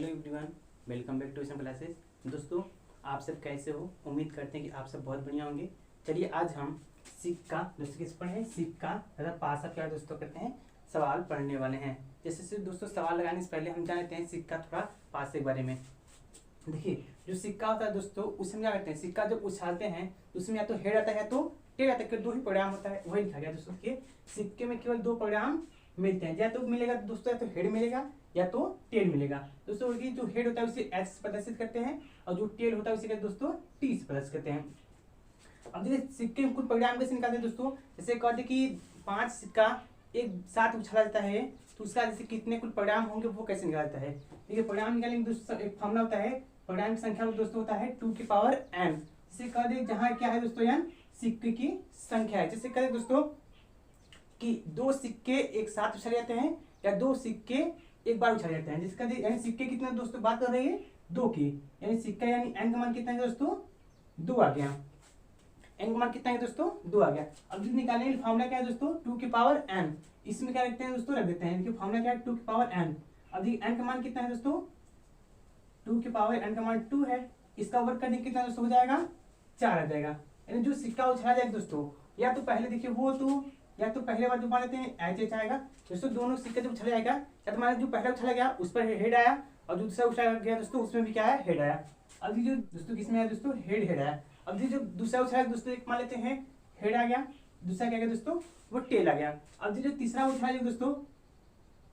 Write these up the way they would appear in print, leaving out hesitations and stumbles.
Hello everyone, welcome back to tuition classes. दोस्तों, आप सब कैसे हो? उम्मीद करते हैं कि आप सब बहुत बढ़िया होंगे। चलिए आज हम सिक्का दोस्तों किस पढ़े, सिक्का तथा पासा क्या दोस्तों करते हैं, सवाल पढ़ने वाले हैं। जैसे दोस्तों सवाल लगाने से पहले हम जान लेते हैं सिक्का थोड़ा पासे के बारे में। देखिए, जो सिक्का होता है दोस्तों, उसमें क्या करते हैं, सिक्का जब उछालते हैं तो उसमें या तो हेड आता है या तो टेल आता है, दो ही परिणाम होता है। वही लिखा गया दोस्तों कि सिक्के में केवल दो परिणाम मिलते हैं, या तो मिलेगा दोस्तों, या तो हेड मिलेगा या तो टेल मिलेगा। दोस्तों जो हेड होता है उसे एच से प्रदर्शित करते हैं और जो टेल होता है उसे दोस्तों टी से प्रदर्शित करते हैं। अब देखिए सिक्के में कुल परिणाम कैसे निकालते हैं दोस्तों। जैसे कहते कि 5 सिक्का एक साथ उछाला जाता है तो उसका जैसे कितने कुल परिणाम होंगे वो कैसे निकालता है। देखिए परिणाम निकालने दोस्तों एक फॉर्मूला होता है, परिणाम की संख्या में दोस्तों होता है 2 की पावर n। जैसे कह दे जहाँ क्या है दोस्तों n सिक्के की संख्या है। जैसे कह दे दोस्तों कि 2 सिक्के एक साथ उछाले जाते हैं या 2 सिक्के एक बार उछाले जाते हैं। जिसका यानी सिक्के कितने दोस्तों बात कर रहे हैं 2 की, यानी सिक्का यानी n का मान कितना है दोस्तों 2 आ गया। n का मान कितना है दोस्तों 2 आ गया। अब जो निकालेंगे फॉर्मूला क्या है दोस्तों 2 की पावर n। इसमें क्या रखते हैं दोस्तों रख देते हैं, फॉर्मूला क्या है 2 की पावर n। अब देखिए n का मान कितना है दोस्तों 2 की पावर n का मान 2 है। इसका वर्ग करने कितना दोस्तों हो जाएगा 4 आ जाएगा। यानी जो सिक्का उछाला जाएगा दोस्तों या तो पहले देखिए वो तो या तो पहले बार जो मान लेते हैं एच एच आएगा दोस्तों। दोनों सिक्के जब उछाला जाएगा या तो मान जो पहले उछाला गया उस पर हेड आया और जो दूसरा उछाला गया दोस्तों उसमें भी क्या है हेड आया। अब जो दोस्तों किसमें आया दोस्तों हेड आया। अब जो दूसरा उछाला दोस्तों एक मान लेते हैं हेड आ गया, दूसरा क्या गया दोस्तों वो टेल आ गया। अब जो तीसरा उछाला दोस्तों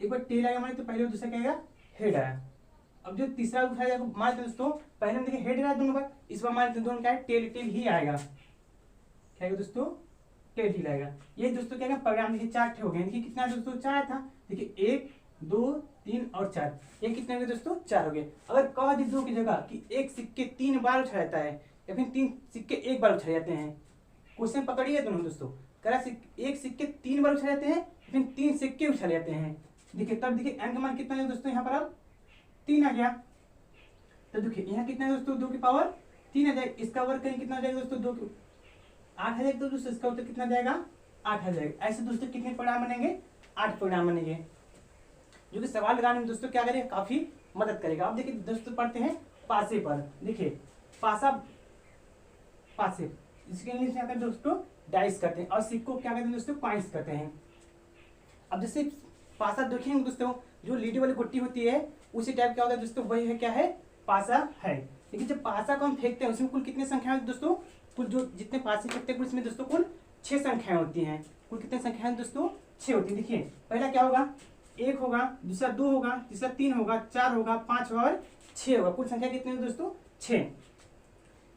एक बार टेल आ गया मान तो पहले दूसरा क्या आएगा हेड आया। अब जो तीसरा उठाया जाएगा मान लेते दोस्तों पहले हम देखिए हेड आया दोनों बार, इस बार मान लेते दोनों क्या है टेल टेल ही आएगा। क्या आएगा दोस्तों टेल ही आएगा। ये दोस्तों क्या है परिणाम देखिए 4 ठे हो गए। देखिए कितना दोस्तों 4 था, देखिए 1 2 3 और 4, ये कितने हो गए दोस्तों 4 हो गए। अगर कह दी 2 की जगह कि एक सिक्के 3 बार उछाला जाता है या फिर 3 सिक्के एक बार उछाले जाते हैं, क्वेश्चन पकड़िए दोनों दोस्तों। करा एक सिक्के 3 बार उछाले जाते हैं फिर 3 सिक्के उछाले जाते हैं। देखिए तब देखिए n का मान कितना है दोस्तों यहाँ पर अब 3 आ गया। तो देखिए यहाँ कितना है दोस्तों 2 की पावर 3 आ जाएगा। इसका वर्ग करें कितना आ जाएगा दोस्तों 2 की 8 आ जाएगा। तो दोस्तों इसका उत्तर कितना जाएगा 8 आ जाएगा। ऐसे दोस्तों कितने परिणाम बनेंगे 8 परिणाम बनेंगे, जो कि सवाल लगाने में दोस्तों क्या करेगा काफी मदद करेगा। अब देखिए दोस्तों पढ़ते हैं पासे पर। देखिए पासा पासे इसके इंग्लिश में आता है दोस्तों डाइस करते हैं और सिक्को क्या कहते हैं दोस्तों पॉइंट्स करते हैं। अब जैसे पासा देखेंगे दोस्तों जो लीडी वाली गुट्टी होती है उसी टाइप क्या होता है दोस्तों वही है क्या है पासा है। लेकिन जब पासा को हम फेंकते हैं उसमें कुल कितने संख्या है दोस्तों, कुल जो जितने पासे फेंकते हैं उसमें दोस्तों कुल 6 संख्याएं होती हैं। कुल कितने संख्याएं दोस्तों 6 होती है। देखिए पहला क्या होगा 1 होगा, दूसरा 2 होगा, तीसरा 3 होगा, 4 होगा, 5 होगा और 6 होगा। कुल संख्या कितनी है दोस्तों 6।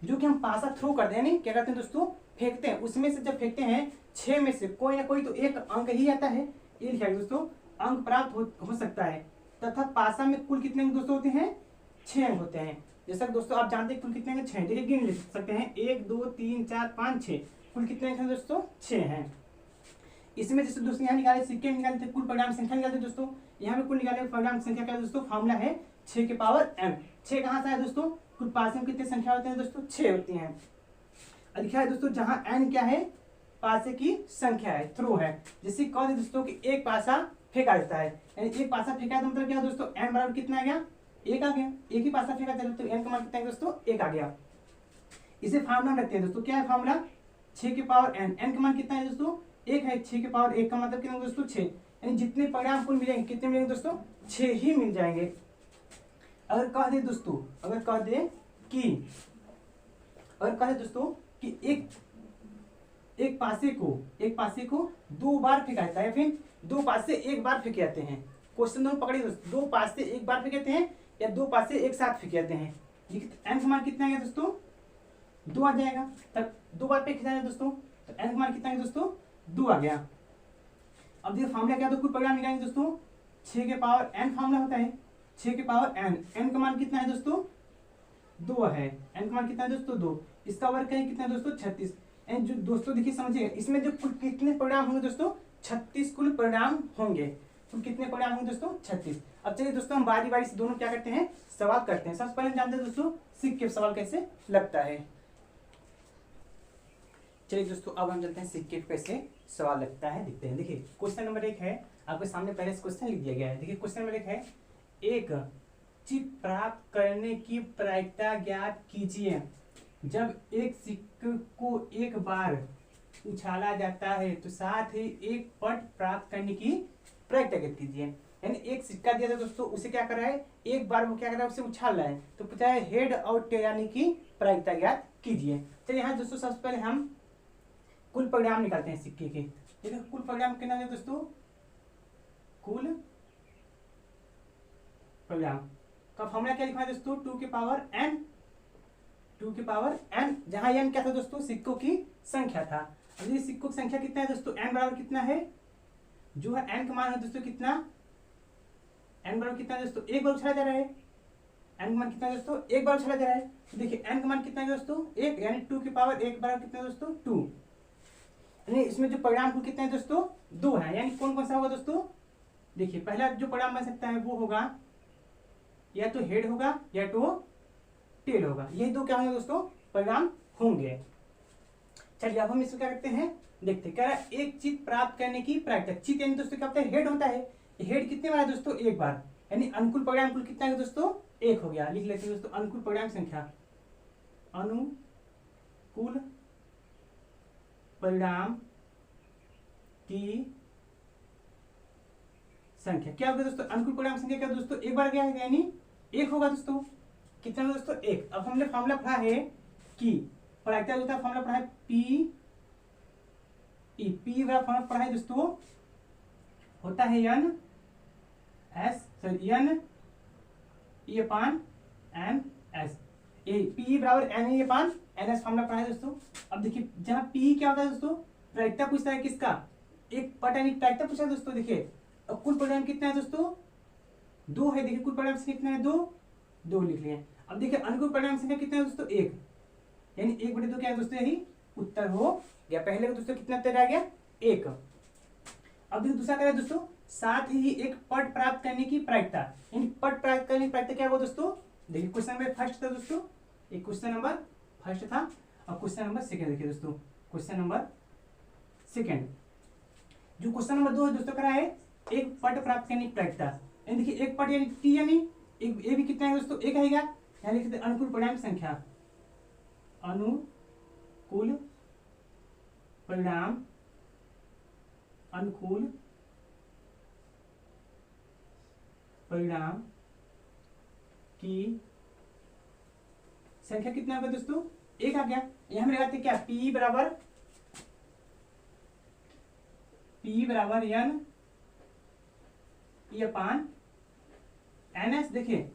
जो कि हम पासा थ्रो करते हैं, नहीं क्या करते हैं दोस्तों फेंकते हैं, उसमें से जब फेंकते हैं 6 में से कोई ना कोई तो एक अंक ही आता है। ये लिखा है दोस्तों अंक प्राप्त हो सकता है तथा पासा में कुल कितने अंक दोस्तों होते हैं 6 अंक होते हैं। जैसा दोस्तों आप जानते हैं कुल कितने अंक 6, देखिए गिन ले सकते हैं 1 2 3 4 5 6, कुल कितने अंक हैं दोस्तों 6 हैं। इसमें जैसे दोस्तों यहाँ निकाले सिक्के निकाले थे कुल परिणाम संख्या निकालते दोस्तों, यहाँ पे कुल निकाले परिणाम संख्या का दोस्तों फॉर्मूला है 6 की पावर n। 6 कहाँ से है दोस्तों, कुल पासे में कितने संख्या होते हैं दोस्तों 6 होती हैं। लिखा है दोस्तों जहाँ n क्या है पासे की संख्या है, थ्रो है। जैसे कह दे दोस्तों कि एक पासा फेंका जाता है, यानी एक पासा फेंका तो मतलब क्या दोस्तों n बराबर कितना आ गया 1 आ गया। एक ही पासा फेंका था तो n का मान कितना है दोस्तों 1 आ गया। इसे फार्मूला रखते हैं दोस्तों, क्या है फार्मूला 6 की पावर n। n का मान कितना है दोस्तों 1 है, 6 की पावर 1 का मतलब कितना दोस्तों 6, यानी जितने परिणाम कुल मिलेंगे कितने मिलेंगे दोस्तों 6 ही मिल जाएंगे। अगर कह दे दोस्तों अगर कह दे दोस्तों कि एक पासे को 2 बार फेंका जाता है, फिर 2 पासे एक बार फेंके जाते हैं। क्वेश्चन दोनों पकड़िए दोस्तों, 2 पासे एक बार फेंके जाते हैं या 2 पासे एक साथ फेंके जाते हैं। n का मान कितना है दोस्तों 2 आ जाएगा। तब 2 बार फेंके जाएंगे दोस्तों तो n का मान कितना है दोस्तों 2 आ गया। अब देखिए फॉर्मूला क्या कुल परिणाम निकालेंगे दोस्तों 6 के पावर n फॉर्मूला होता है 6 के पावर n का मान कितना है दोस्तों 2 है। n का मान कितना है दोस्तों 2, इसका वर्ग करें कितना है दोस्तों 36। जो दोस्तों देखिए समझिए इसमें जो कुल कितने परिणाम होंगे दोस्तों 36 कुल परिणाम होंगे। कुल कितने परिणाम होंगे दोस्तों 36। अब चलिए दोस्तों हम बारी बारी से दोनों क्या करते हैं सवाल करते हैं। सबसे पहले हम जानते हैं दोस्तों सिक्के सवाल कैसे लगता है। चलिए दोस्तों अब हम चलते हैं सिक्के कैसे सवाल लगता है देखते हैं। देखिए क्वेश्चन नंबर 1 है आपके सामने पहले से क्वेश्चन लिख दिया गया है। देखिए क्वेश्चन नंबर 1 है एक चित प्राप्त करने की प्रायिकता ज्ञात कीजिए। जब एक सिक्के को एक बार उछाला जाता है तो साथ ही एक पट प्राप्त करने की प्रायिकता ज्ञात कीजिए। यानी एक सिक्का दिया था दोस्तों, उसे क्या कर रहा है, एक बार वो क्या कर रहा है, उसे उछाल रहा है, तो पूछा है हेड और टेल यानी कि प्रायिकता ज्ञात कीजिए। चलिए यहाँ दोस्तों सबसे पहले हम कुल परिणाम निकालते हैं सिक्के के। देखिए कुल परिणाम कितना है दोस्तों, कुल परिणाम का फॉर्मूला क्या लिखा है दोस्तों, 2 की पावर n, 2 की पावर n, जहां n क्या था दोस्तों, सिक्कों की संख्या था। अब ये सिक्कों की संख्या कितना है दोस्तों, n बराबर कितना है, जो है n का मान है दोस्तों कितना, n बराबर कितना है दोस्तों, एक बार उछाला जा रहा है, n का मान कितना है दोस्तों, एक बार उछाला जा रहा है। तो देखिए n का मान कितना है दोस्तों, एक, यानी 2 की पावर 1 बराबर कितना है दोस्तों, 2। यानी इसमें जो परिणाम कुल कितना है दोस्तों, 2 है। यानी कौन कौन सा होगा दोस्तों, देखिए पहला जो परिणाम बन सकता है वो होगा या तो हेड होगा या तो टेल होगा, यही दो क्या होंगे दोस्तों, परिणाम होंगे। चलिए अब हम इसको क्या करते हैं, देखते हैं। कह रहा है एक चित प्राप्त करने की प्रायिकता, चित यानी दोस्तों क्या होता है, हेड होता है। हेड कितने बार है दोस्तों, एक बार, यानी अनुकूल परिणाम कुल कितना है दोस्तों, एक हो गया। लिख लेते हैं दोस्तों अनुकूल परिणाम संख्या, अनुकूल परिणाम की संख्या क्या होगा दोस्तों, अनुकूल परिणाम संख्या क्या दोस्तों, एक बार गया है, यानी एक होगा दोस्तों, कितना होगा दोस्तों, एक। अब हमने फॉर्मूला पढ़ा है कि प्रायिकता होता है, फॉर्मूला पढ़ा है पी ई, पी वाला फॉर्मूला पढ़ा है दोस्तों, होता है N S, sorry N E upon N S, A P बराबर N E upon N S formula पढ़ा है दोस्तों। अब देखिए जहां पी क्या होता है दोस्तों, प्रायिकता पूछता है किसका, एक पट यानी प्रायिकता पूछा है दोस्तों। देखिए अब कुल परिणाम कितना है दोस्तों, 2 है। देखिए कुल परिणाम संख्या कितना है, 2 लिख लिए। अब देखिए अनुकूल परिणाम संख्या कितना है दोस्तों, 1, यानी 1/2 क्या है दोस्तों, यही उत्तर हो गया। पहले का दोस्तों कितना उत्तर आ गया, 1। अब देखिए दूसरा क्या है दोस्तों, साथ ही एक पट प्राप्त करने की प्रायिकता, यानी पट प्राप्त करने की प्रायिकता क्या होगा दोस्तों। देखिए क्वेश्चन नंबर फर्स्ट था दोस्तों, एक क्वेश्चन नंबर फर्स्ट था और क्वेश्चन नंबर सेकंड। देखिए दोस्तों क्वेश्चन नंबर सेकंड, जो क्वेश्चन नंबर 2 है दोस्तों करा है एक पट प्राप्त करने की प्रायिकता, यानी देखिए एक पट यानी टी, यानी एक ए भी कितना है दोस्तों, एक आएगा। यानी लिखते हैं अनुकूल परिणाम संख्या, अनुकूल परिणाम, अनुकूल परिणाम की संख्या कितना होगा दोस्तों, 1 आ गया। यहां हम लगाते क्या, P बराबर N E upon N S. देखिए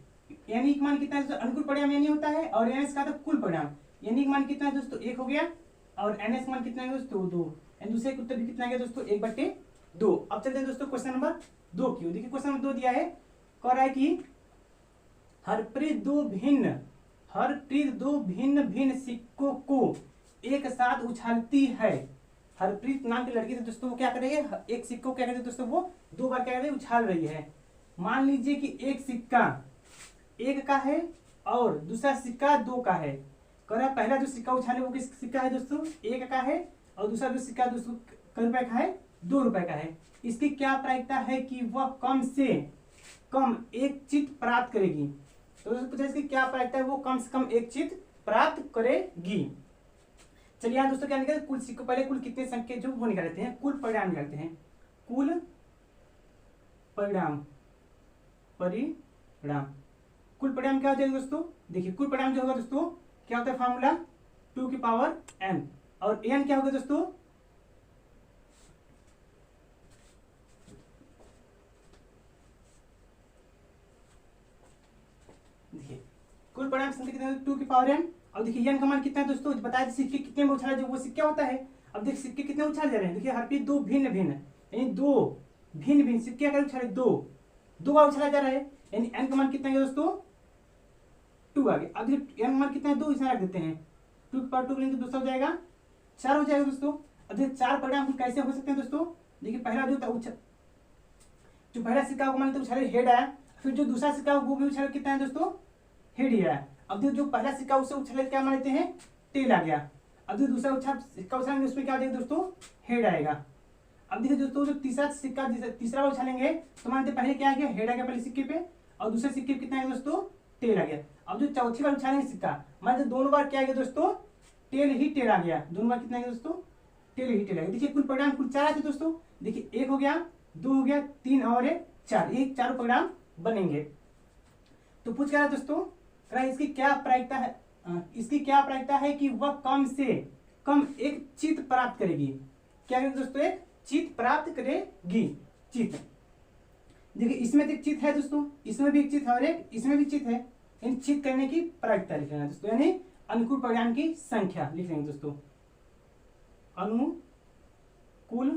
यानी का मान कितना है दोस्तों, अनुकूल परिणाम यानी होता है, और एन एस का तो कुल परिणाम, यानी का मान कितना है दोस्तों, 1 हो गया, और एन एस का मान कितना है दोस्तों, 2। यानी दूसरे उत्तर भी कितना आ गया दोस्तों, 1/2। अब चलते हैं दोस्तों क्वेश्चन नंबर 2 की। देखिए क्वेश्चन नंबर 2 दिया है, कह रहा है कि हरप्रीत दो भिन्न भिन्न सिक्कों को एक साथ उछालती है। हरप्रीत नाम की लड़की थी दोस्तों, वो क्या कर रही है, एक सिक्को क्या कर रही है दोस्तों, वो 2 बार क्या कर रही है, उछाल रही है। मान लीजिए कि एक सिक्का 1 का है और दूसरा सिक्का 2 का है। कह रहा है पहला जो सिक्का उछाले वो किस सिक्का है दोस्तों, 1 का है, और दूसरा जो सिक्का दोस्तों कितने रुपए का है, 2 रुपए का है। इसकी क्या प्रायिकता है कि वह कम से कम एक चित प्राप्त करेगी। तो दोस्तों पूछा इसकी क्या प्रायिकता है, वो कम से कम एक चित प्राप्त करेगी। चलिए यहाँ दोस्तों क्या निकाले, कुल सिक्कों, पहले कुल कितने संख्या जो वो निकाल लेते हैं, कुल परिणाम निकालते हैं। कुल परिणाम, कुल परिणाम क्या हो जाएगा दोस्तों, देखिए कुल परिणाम जो होगा दोस्तों क्या होता है, फॉर्मूला 2 की पावर n, और n क्या होगा दोस्तों, देखिए कुल परिणाम संख्या कितना है, 2 की पावर n। अब देखिए n का मान कितना है दोस्तों, बताया सिक्के कितने में उछाला जो वो सिक्का होता है। अब देखिए सिक्के कितने उछाले जा रहे हैं, देखिए हर पीस 2 भिन्न भिन्न, यानी 2 भिन्न सिक्के का उछाले 2 बार उछाला जा रहा है, यानी n का मान कितना है दोस्तों, 2 आ गया। अब देखिए n का मान कितना है, 2 इसे रख देते हैं, 2 की पावर 2 लेंगे तो दूसरा हो जाएगा 4 हो जाएगा दोस्तों। अब देखिए 4 परिणाम कैसे हो सकते हैं दोस्तों, देखिए पहला जो पहला सिक्का को मान लेते उछाले हेड आया, फिर जो दूसरा सिक्का वो भी उछाले कितना है दोस्तों, हेड ही आया। अब देखिए जो पहला सिक्का उससे उछाले क्या मान लेते हैं, टेल आ गया। अब जो दूसरा सिक्का उछालेंगे उसमें क्या आ जाएगा दोस्तों, हेड आएगा। अब देखिए दोस्तों जो तीसरा सिक्का तीसरा उछालेंगे तो मान लेते पहले क्या आ गया, हेड आ गया पहले सिक्के पे, और दूसरे सिक्के में कितना है दोस्तों, टेल आ गया। अब जो चौथी बार उछालेंगे सिक्का, मान लीजिए दोनों बार क्या आ गया दोस्तों, टेल ही टेल आ गया, दोनों बार कितना आ गया दोस्तों, टेल ही टेल आ गया। देखिए कुल परिणाम कुल 4 आते दोस्तों, देखिए 1 हो गया, 2 हो गया, 3 और 1 4, ये चारों परिणाम बनेंगे। तो पूछ रहा है दोस्तों, इसकी क्या प्रायिकता है, इसकी क्या प्रायिकता है कि वह कम से कम एक चित प्राप्त करेगी। क्या करेगी दोस्तों, एक चित प्राप्त करेगी, चित। देखिए इसमें एक चित है दोस्तों, इसमें भी एक चित है और एक इसमें भी चित है। इन चित करने की प्रायिकता लिख लेना दोस्तों, यानी अनुकूल परिणाम की संख्या लिख लेंगे दोस्तों, अनुकूल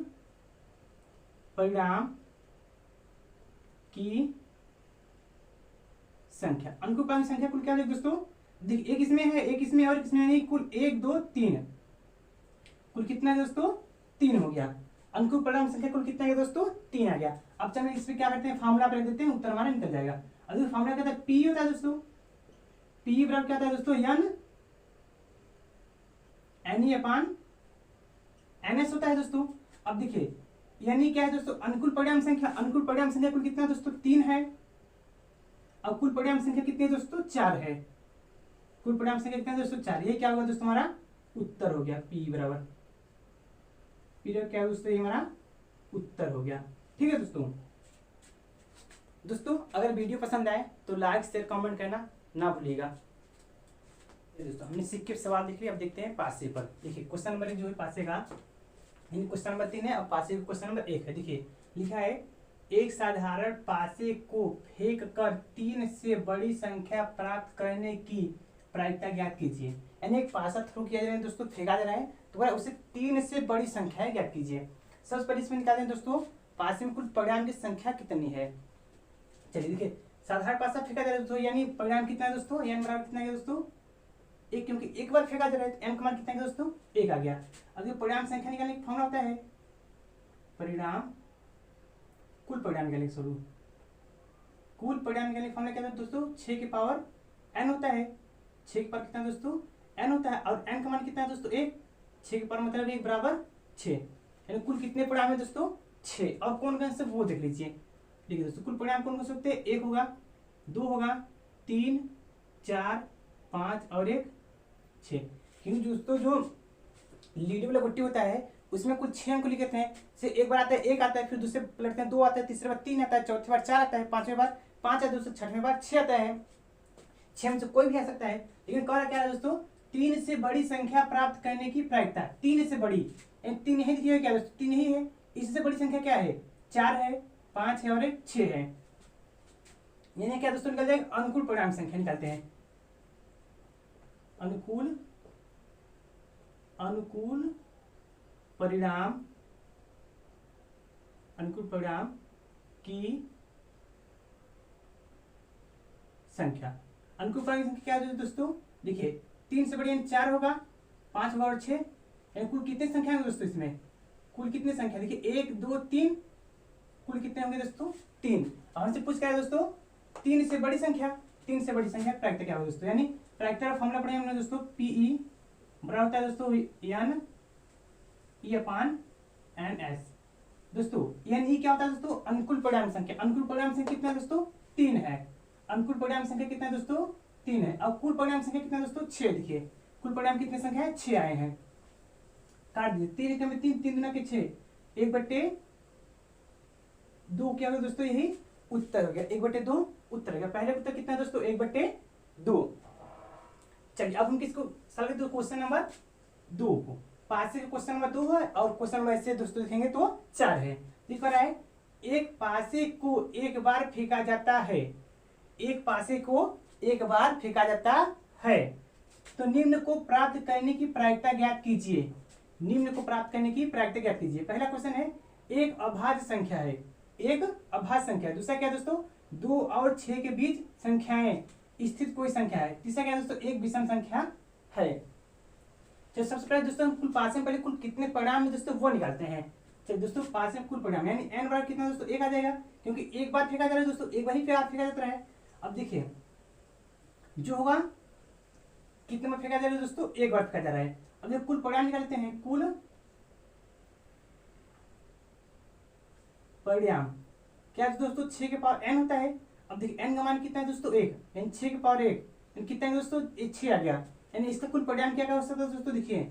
परिणाम की संख्या। अनुकूल परिणाम की संख्या कुल क्या है दोस्तों, देखिए एक इसमें है, एक इसमें और एक इसमें, यानी कुल 1 2 3, कुल कितना है दोस्तों, 3 हो गया। अनुकूल परिणाम संख्या कुल कितना है दोस्तों, 3 आ गया। अब चलिए इस पे क्या करते हैं, फार्मूला पे रख देते हैं, उत्तर हमारा निकल जाएगा। अगर फार्मूला क्या था, पी होता है दोस्तों, पी बराबर क्या होता है दोस्तों, एन अपान एनएस होता है दोस्तों। अब देखिए यानी क्या है दोस्तों, अनुकूल परिणाम संख्या, अनुकूल परिणाम संख्या कुल कितना दोस्तों, 3 है। अब कुल परिणाम संख्या कितनी है दोस्तों, 4 है। कुल परिणाम संख्या कितना है दोस्तों, 4। ये क्या होगा दोस्तों, हमारा उत्तर हो गया, पी बराबर, पी क्या है दोस्तों, ये हमारा उत्तर हो गया। ठीक है दोस्तों। दोस्तों अगर वीडियो पसंद आए तो लाइक शेयर कमेंट करना ना भूलिएगा। दोस्तों हमने सिक्के सवाल देख लिया, अब देखते हैं पासे पर। देखिए क्वेश्चन नंबर 1 जो है पासे का, क्वेश्चन नंबर 3 है, अब पासे का क्वेश्चन नंबर 1 है। देखिए लिखा है, एक साधारण पासे को फेंक कर 3 से बड़ी संख्या प्राप्त करने की प्रायिकता ज्ञात कीजिए। यानी एक पासा थ्रो किया जा रहा है दोस्तों, फेंका जा रहा है, तो उसे 3 से बड़ी संख्या ज्ञात कीजिए। सबसे पहले इसमें निकालें दोस्तों, पासे में कुल परिणाम की संख्या कितनी है। चलिए देखिए, साधारण पासा फेंका जा रहा है दोस्तों, यानी परिणाम कितना है दोस्तों, एन बराबर कितना है दोस्तों, 1, क्योंकि एक बार फेंका जा रहा है तो एन का मान कितना है दोस्तों, 1 आ गया। अगर परिणाम संख्या निकालने का फॉर्मूला होता है, परिणाम कुल परिणाम निकालने का स्वरूप, कुल परिणाम निकालने का फॉर्मूला क्या है दोस्तों, 6 के पावर n होता है। 6 के पावर कितना दोस्तों, n होता है, और n का मान कितना है दोस्तों, 1। 6 के पावर मतलब 1 बराबर 6, यानी कुल कितने परिणाम है दोस्तों, 6। और कौन कौन से वो देख लीजिए। देखिए दोस्तों कुल परिणाम कौन कौन से होते हैं, 1 होगा, 2 होगा, 3 4 5 और 1 6। क्योंकि दोस्तों जो लीड वाला गुट्टी होता है उसमें कुल 6 अंक लिखते हैं, से एक बार आता है 1 आता है, फिर दूसरे पलटते हैं 2 आता है, तीसरे बार 3 आता है, चौथी बार 4 आता है, पांचवें बार 5 आता है दोस्तों, छठवें बार 6 आता है। 6 में से कोई भी आ सकता है, लेकिन कह रहा क्या है दोस्तों, 3 से बड़ी संख्या प्राप्त करने की प्रायिकता। 3 से बड़ी, 3 यही दिखिए क्या दोस्तों, 3 यही है। इससे बड़ी संख्या क्या है, 4 है, 5 है और 1 6 है। यानी क्या दोस्तों निकल जाएगा, अनुकूल परिणाम संख्या निकालते हैं, अनुकूल परिणाम, अनुकूल परिणाम की संख्या। अनुकूल परिणाम की संख्या क्या है दोस्तों, देखिए 3 से बड़ी 4 होगा, 5 होगा और 6, यानी कुल कितने संख्या होंगे दोस्तों, इसमें कुल कितने संख्या, देखिए 1 2 3, कुल कितने होंगे दोस्तों, 3। और हमसे पूछ क्या है दोस्तों, 3 से बड़ी संख्या, 3 से बड़ी संख्या प्रायिकता क्या होगी दोस्तों, यानी प्रायिकता का फॉर्मूला पढ़ेंगे हमने दोस्तों, पीई बराबर होता है दोस्तों N E upon N S. दोस्तों एन ई क्या होता है दोस्तों, अनुकूल परिणाम संख्या। अनुकूल परिणाम संख्या कितना है दोस्तों, 3 है। अनुकूल परिणाम संख्या कितना है दोस्तों, 3 है। अब कुल परिणाम संख्या कितना है दोस्तों, 6। देखिए कुल परिणाम कितने संख्या है, 6 आए हैं, काट दीजिए। 3 में 3, 3 गुना के 6, 1/2 क्या होगा दोस्तों, यही उत्तर हो गया, 1/2 उत्तर हो गया। पहले उत्तर कितना है दोस्तों, 1/2। चलिए अब हम किसको सॉल्व करते हैं, क्वेश्चन नंबर 2 को। पासे का क्वेश्चन नंबर 2 है और क्वेश्चन नंबर ऐसे दोस्तों लिखेंगे तो 4 है। लिख रहा है, एक पासे को एक बार फेंका जाता है, एक पासे को एक बार फेंका जाता है, तो निम्न को प्राप्त करने की प्रायिकता ज्ञात कीजिए। निम्न को प्राप्त करने की प्रायिकता ज्ञात कीजिए। पहला क्वेश्चन है, एक अभाज्य संख्या है, एक अभाज्य संख्या है। दूसरा क्या है दोस्तों, 2 और 6 के बीच संख्याएं स्थित कोई संख्या है। तीसरा क्या है दोस्तों, एक विषम संख्या है। तो सबसे पहले दोस्तों कुल पासे में पहले कुल कितने परिणाम है दोस्तों वो निकालते हैं। चलिए दोस्तों पासे में कुल परिणाम यानी n बराबर कितना दोस्तों, 1 आ जाएगा, क्योंकि एक बार फेंका जा रहा है दोस्तों, एक बार ही फेंका जाता है। अब देखिए जो होगा, कितने बार फेंका जा रहा है दोस्तों, एक बार फेंका जा रहा है। अब देखिए कुल परिणाम निकालते हैं, कुल परिणाम क्या है दोस्तों, 6 के पावर n होता है, अब देखिए n का मान कितना है दोस्तों 1, यानी 6 की पावर 1, यानी कितना है दोस्तों 6 आ गया, यानी इसका कुल परिणाम क्या हो सकता है दोस्तों। देखिए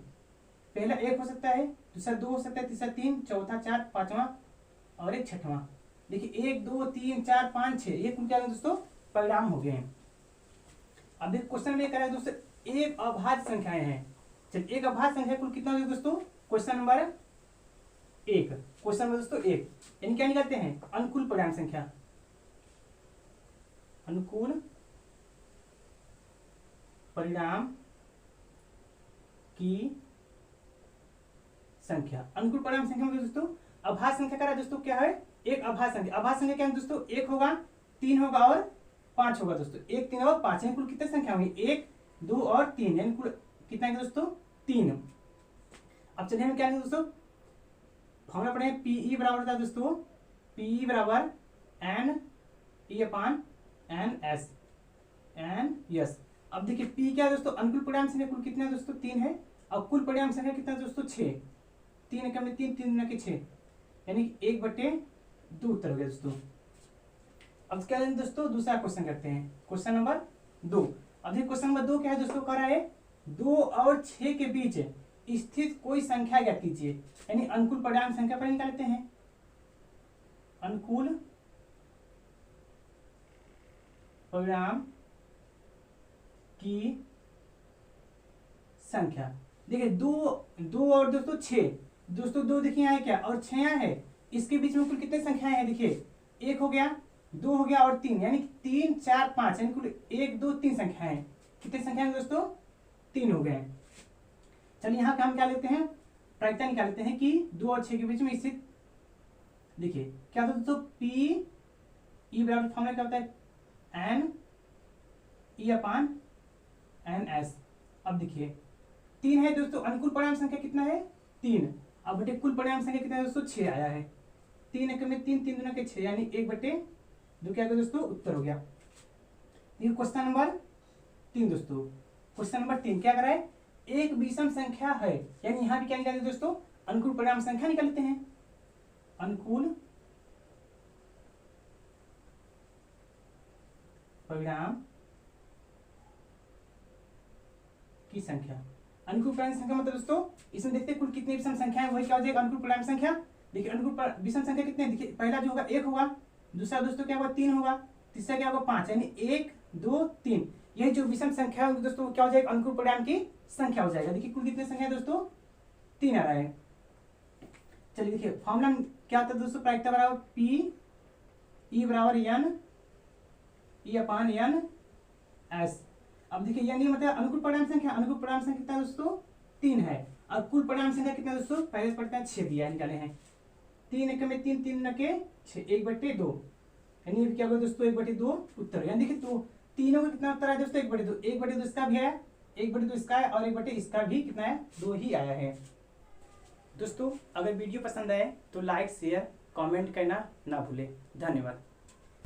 पहला 1 हो सकता है, दूसरा 2 हो सकता है, तीसरा 3, चौथा 4, पांचवा और एक छठवां। देखिए 1 2 3 4 5 6 ये कुल क्या है दोस्तों परिणाम हो गए हैं। अब देखिए क्वेश्चन में क्या है दोस्तों, एक अभाज्य संख्याएं हैं। चलिए एक अभाज्य संख्या कुल कितना होगा दोस्तों, क्वेश्चन नंबर 1, क्वेश्चन नंबर दोस्तों 1, यानी क्या निकालते हैं अनुकूल परिणाम संख्या, अनुकूल परिणाम की संख्या। अनुकूल परिणाम संख्या में दोस्तों अभाज्य संख्या का दोस्तों क्या है, एक अभाज्य संख्या। अभाज्य संख्या क्या है दोस्तों, 1 होगा, 3 होगा और 5 होगा दोस्तों। 1 3 और 5 यानी कुल कितनी संख्या होगी, 1 2 और 3, यानी कुल कितना है दोस्तों 3। अब चलिए हम क्या है दोस्तों फॉर्मूला पढ़े, पीई बराबर होता है दोस्तों, पीई बराबर N E upon N S, N yes. अब देखिए पी क्या है दोस्तों, अनुकूल परिणाम संख्या कुल कितना है दोस्तों 3 है, और कुल परिणाम संख्या कितना है दोस्तों 6, 3 एकम में 3, 3 गुना के 6, यानी 1/2 उत्तर हो गया दोस्तों। अब क्या है दोस्तों दूसरा क्वेश्चन करते हैं, क्वेश्चन नंबर 2। अब देखिए क्वेश्चन नंबर 2 क्या है दोस्तों, कह रहा है 2 और 6 के बीच स्थित कोई संख्या ज्ञात कीजिए, यानी अनुकूल परिणाम संख्या पर निकालते हैं, अनुकूल परिणाम की संख्या। देखिए 2 और दोस्तों 6, दोस्तों 2 देखिए यहाँ है क्या और 6 यहाँ है, इसके बीच में कुल कितने संख्याएं हैं, देखिए 1 हो गया, 2 हो गया और 3, यानी 3 4 5, यानी कुल 1 2 3 संख्याएं हैं। कितने संख्याएं दोस्तों 3 हो गए। चलिए यहाँ हम क्या लेते हैं, प्रायिकता निकाल लेते हैं कि 2 और 6 के बीच में स्थित, देखिए क्या होता है दोस्तों, पी ई बराबर फॉर्मूला क्या होता है, N E upon N S. अब देखिए 3 है दोस्तों, अनुकूल परिणाम संख्या कितना है 3, अब बेटे कुल परिणाम संख्या कितना है दोस्तों 6 आया है, 3 एकम में 3, 3 दूना के 6, यानी 1/2 क्या दोस्तों उत्तर हो गया। ये क्वेश्चन नंबर 3 दोस्तों, क्वेश्चन नंबर 3 क्या कर रहा है, एक विषम संख्या है, यानी यहां भी क्या निकालते हैं दोस्तों अनुकूल परिणाम संख्या निकाल लेते हैं, अनुकूल परिणाम की संख्या। अनुकूल परिणाम संख्या मतलब दोस्तों इसमें देखते हैं कुल कितनी विषम संख्या है, वही क्या हो जाएगा अनुकूल परिणाम संख्या। देखिए अनुकूल विषम संख्या कितने, देखिए पहला जो होगा 1 होगा, दूसरा दोस्तों क्या होगा 3 होगा, तीसरा क्या होगा 5, यानी 1 2 3, यही जो विषम संख्या होगी दोस्तों क्या हो जाएगा अनुकूल परिणाम की संख्या हो जाएगा। देखिए कुल कितनी संख्या है दोस्तों 3 आ रहा है। चलिए देखिए फॉर्मूला क्या होता है दोस्तों, प्रायिकता बराबर पी ई बराबर N E upon N S. अब देखिए यानी मतलब अनुकूल परिणाम संख्या, अनुकूल परिणाम संख्या कितना दोस्तों 3 है, और कुल परिणाम संख्या कितना दोस्तों पहले पढ़ते हैं 6 दिया निकाले हैं, 3 एकम में 3, 3 के 6, 1/2, यानी क्या होगा दोस्तों 1/2 उत्तर। यानी देखिए तो तीनों का कितना उत्तर है दोस्तों 1/2, 1/2 इसका भी है, 1/2 इसका है और 1/2 इसका भी कितना है 2 ही आया है। दोस्तों अगर वीडियो पसंद आए तो लाइक शेयर कमेंट करना ना भूले। धन्यवाद।